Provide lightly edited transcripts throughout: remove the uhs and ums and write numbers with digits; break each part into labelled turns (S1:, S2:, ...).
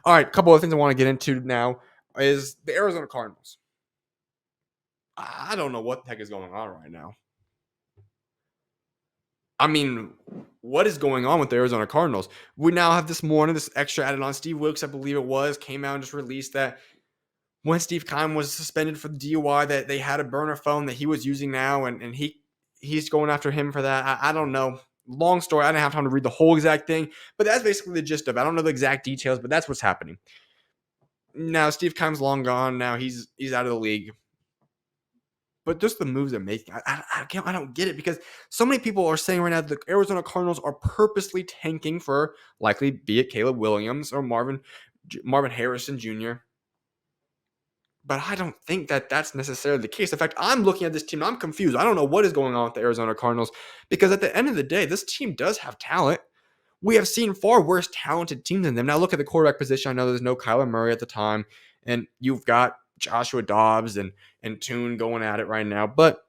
S1: All right, a couple of things I want to get into now is the Arizona Cardinals. I don't know what the heck is going on right now. I mean, what is going on with the Arizona Cardinals? We now have this morning, this extra added on. Steve Wilkes, I believe it was, came out and just released that when Steve Keim was suspended for the DUI, that they had a burner phone that he was using now, and he's going after him for that. I don't know. Long story. I didn't have time to read the whole exact thing, but that's basically the gist of it. I don't know the exact details, but that's what's happening. Now, Steve Keim's long gone. Now he's out of the league. But just the moves they're making, I don't get it, because so many people are saying right now the Arizona Cardinals are purposely tanking for likely be it Caleb Williams or Marvin Harrison Jr. But I don't think that that's necessarily the case. In fact, I'm looking at this team, I'm confused. I don't know what is going on with the Arizona Cardinals, because at the end of the day, this team does have talent. We have seen far worse talented teams than them. Now look at the quarterback position. I know there's no Kyler Murray at the time, and you've got Joshua Dobbs and Tune going at it right now. But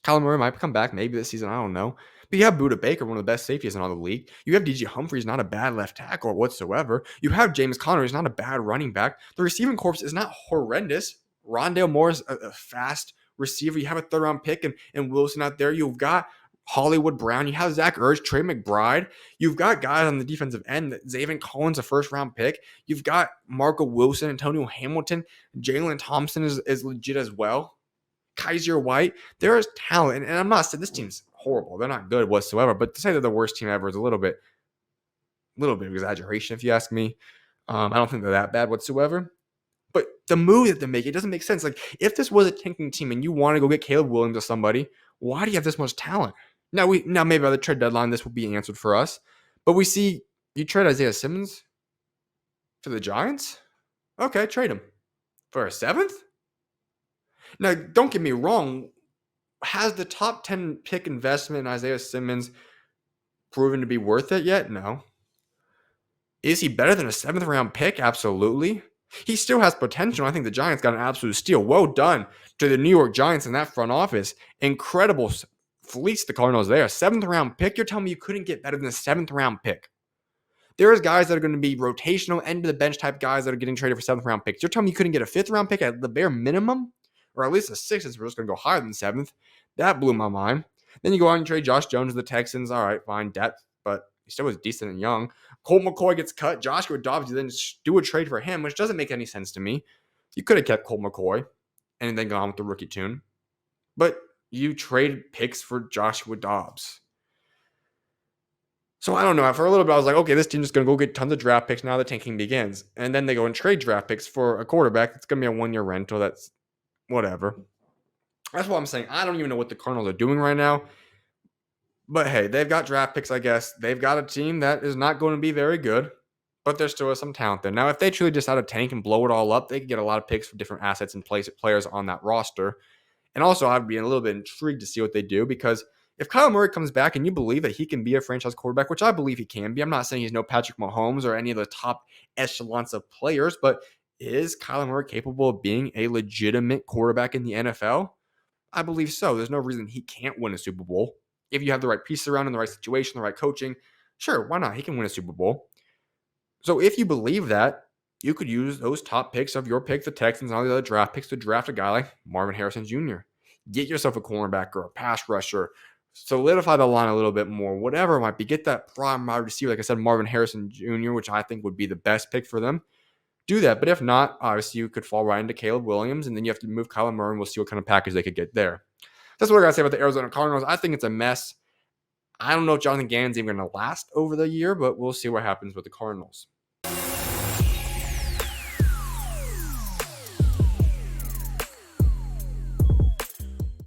S1: Kyler Murray might come back maybe this season. I don't know. But you have Budda Baker, one of the best safeties in all the league. You have DJ Humphries, not a bad left tackle whatsoever. You have James Conner, who's not a bad running back. The receiving corps is not horrendous. Rondale Moore is a fast receiver. You have a third-round pick and Wilson out there. You've got Hollywood Brown. You have Zach Ertz, Trey McBride. You've got guys on the defensive end. Zaven Collins, a first-round pick. You've got Marco Wilson, Antonio Hamilton. Jalen Thompson is legit as well. Kaiser White, there is talent, and I'm not saying this team's horrible. They're not good whatsoever, but to say they're the worst team ever is a little bit of exaggeration, if you ask me. I don't think they're that bad whatsoever. But the move that they make, it doesn't make sense. Like, if this was a tanking team and you want to go get Caleb Williams or somebody, why do you have this much talent? Now maybe by the trade deadline, this will be answered for us. But we see you trade Isaiah Simmons for the Giants. Okay, trade him for a seventh. Now, don't get me wrong. Has the top 10 pick investment in Isaiah Simmons proven to be worth it yet? No. Is he better than a 7th round pick? Absolutely. He still has potential. I think the Giants got an absolute steal. Well done to the New York Giants in that front office. Incredible fleece the Cardinals there. 7th round pick. You're telling me you couldn't get better than a 7th round pick? There's guys that are going to be rotational, end of the bench type guys that are getting traded for 7th round picks. You're telling me you couldn't get a 5th round pick at the bare minimum? Or at least a 6th, since we're just going to go higher than 7th. That blew my mind. Then you go on and trade Josh Jones to the Texans. All right, fine, depth, but he still was decent and young. Colt McCoy gets cut. Joshua Dobbs, you then do a trade for him, which doesn't make any sense to me. You could have kept Colt McCoy and then gone with the rookie tune. But you traded picks for Joshua Dobbs. So I don't know. For a little bit, I was like, okay, this team's just going to go get tons of draft picks. Now the tanking begins. And then they go and trade draft picks for a quarterback. It's going to be a 1-year rental. That's whatever. That's what I'm saying. I don't even know what the Cardinals are doing right now. But hey, they've got draft picks, I guess. They've got a team that is not going to be very good, but there still is some talent there. Now, if they truly decide to tank and blow it all up, they could get a lot of picks for different assets and players on that roster. And also, I'd be a little bit intrigued to see what they do, because if Kyler Murray comes back and you believe that he can be a franchise quarterback, which I believe he can be, I'm not saying he's no Patrick Mahomes or any of the top echelons of players, but is Kyler Murray capable of being a legitimate quarterback in the NFL? I believe so. There's no reason he can't win a Super Bowl. If you have the right pieces around him, the right situation, the right coaching, sure, why not? He can win a Super Bowl. So if you believe that, you could use those top picks of your pick, the Texans and all the other draft picks, to draft a guy like Marvin Harrison Jr. Get yourself a cornerback or a pass rusher. Solidify the line a little bit more, whatever it might be. Get that prime wide receiver, like I said, Marvin Harrison Jr., which I think would be the best pick for them. Do that. But if not, obviously you could fall right into Caleb Williams, and then you have to move Kyler Murray, and we'll see what kind of package they could get there. That's what I got to say about the Arizona Cardinals. I think it's a mess. I don't know if Jonathan Gannon's even going to last over the year, but we'll see what happens with the Cardinals.